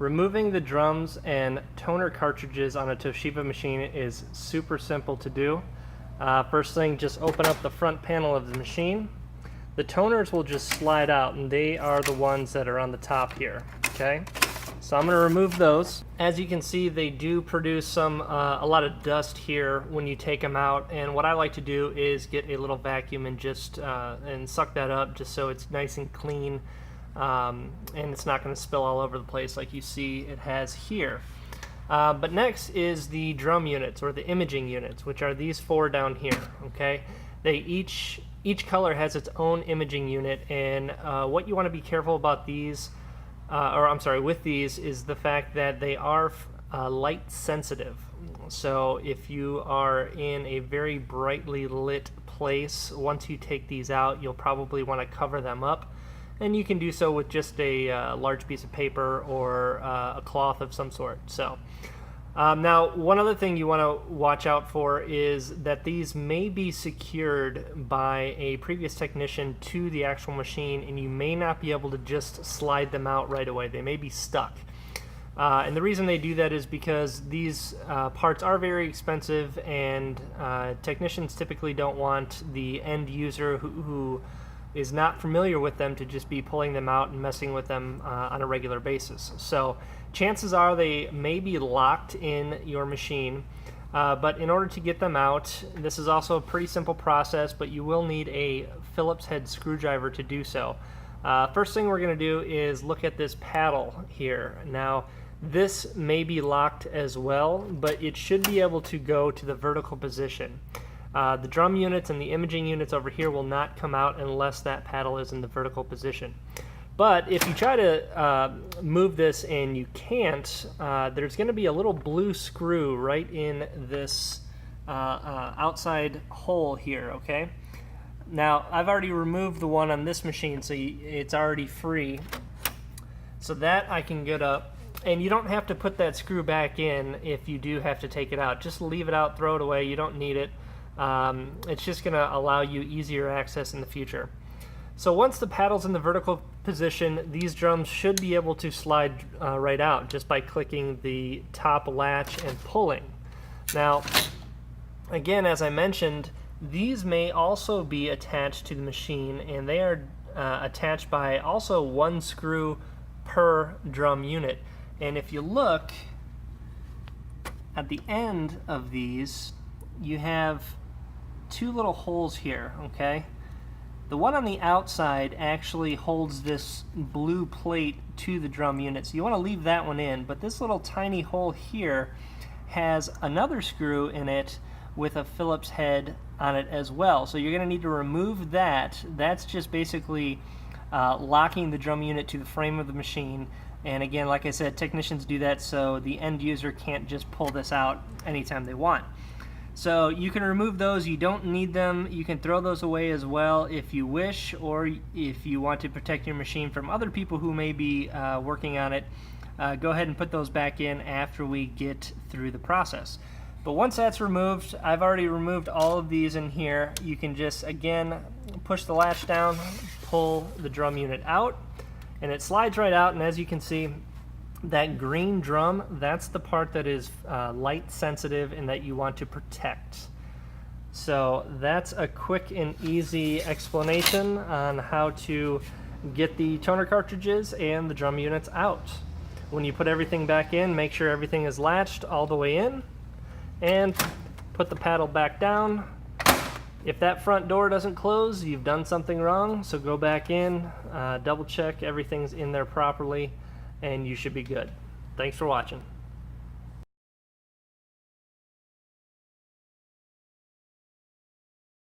Removing the drums and toner cartridges on a Toshiba machine is super simple to do. First thing, just open up the front panel of the machine. The toners will just slide out, and they are the ones that are on the top here, okay? So I'm going to remove those. As you can see, they do produce a lot of dust here when you take them out, and what I like to do is get a little vacuum and just and suck that up just so it's nice and clean, and it's not going to spill all over the place like you see it has here. But next is the drum units, or the imaging units, which are these four down here, okay? They each color has its own imaging unit, and what you want to be careful about these, with these, is the fact that they are light sensitive. So if you are in a very brightly lit place, once you take these out, you'll probably want to cover them up, and you can do so with just a large piece of paper or a cloth of some sort. So now, one other thing you want to watch out for is that these may be secured by a previous technician to the actual machine, and you may not be able to just slide them out right away. They may be stuck. And the reason they do that is because these parts are very expensive, and technicians typically don't want the end user who is not familiar with them to just be pulling them out and messing with them on a regular basis. So chances are they may be locked in your machine, but in order to get them out, this is also a pretty simple process, but you will need a Phillips head screwdriver to do so. First thing we're going to do is look at this paddle here. Now, this may be locked as well, but it should be able to go to the vertical position. The drum units and the imaging units over here will not come out unless that paddle is in the vertical position. But if you try to move this and you can't, there's going to be a little blue screw right in this outside hole here, okay? Now, I've already removed the one on this machine, so it's already free. So that I can get up. And you don't have to put that screw back in if you do have to take it out. Just leave it out, throw it away. You don't need it. It's just going to allow you easier access in the future. So once the paddle's in the vertical position, these drums should be able to slide right out just by clicking the top latch and pulling. Now, again, as I mentioned, these may also be attached to the machine, and they are attached by also one screw per drum unit. And if you look at the end of these, you have two little holes here, okay? The one on the outside actually holds this blue plate to the drum unit, so you want to leave that one in, but this little tiny hole here has another screw in it with a Phillips head on it as well. So you're going to need to remove that. That's just basically locking the drum unit to the frame of the machine. And again, like I said, technicians do that so the end user can't just pull this out anytime they want. So you can remove those. You don't need them. You can throw those away as well if you wish, or if you want to protect your machine from other people who may be working on it, go ahead and put those back in after we get through the process. But once that's removed, I've already removed all of these in here. You can just, again, push the latch down, pull the drum unit out, and it slides right out. And as you can see, that green drum, that's the part that is light sensitive and that you want to protect. So that's a quick and easy explanation on how to get the toner cartridges and the drum units out. When you put everything back in, make sure everything is latched all the way in, and put the paddle back down. If that front door doesn't close, you've done something wrong, so go back in, double check everything's in there properly, and you should be good. Thanks for watching.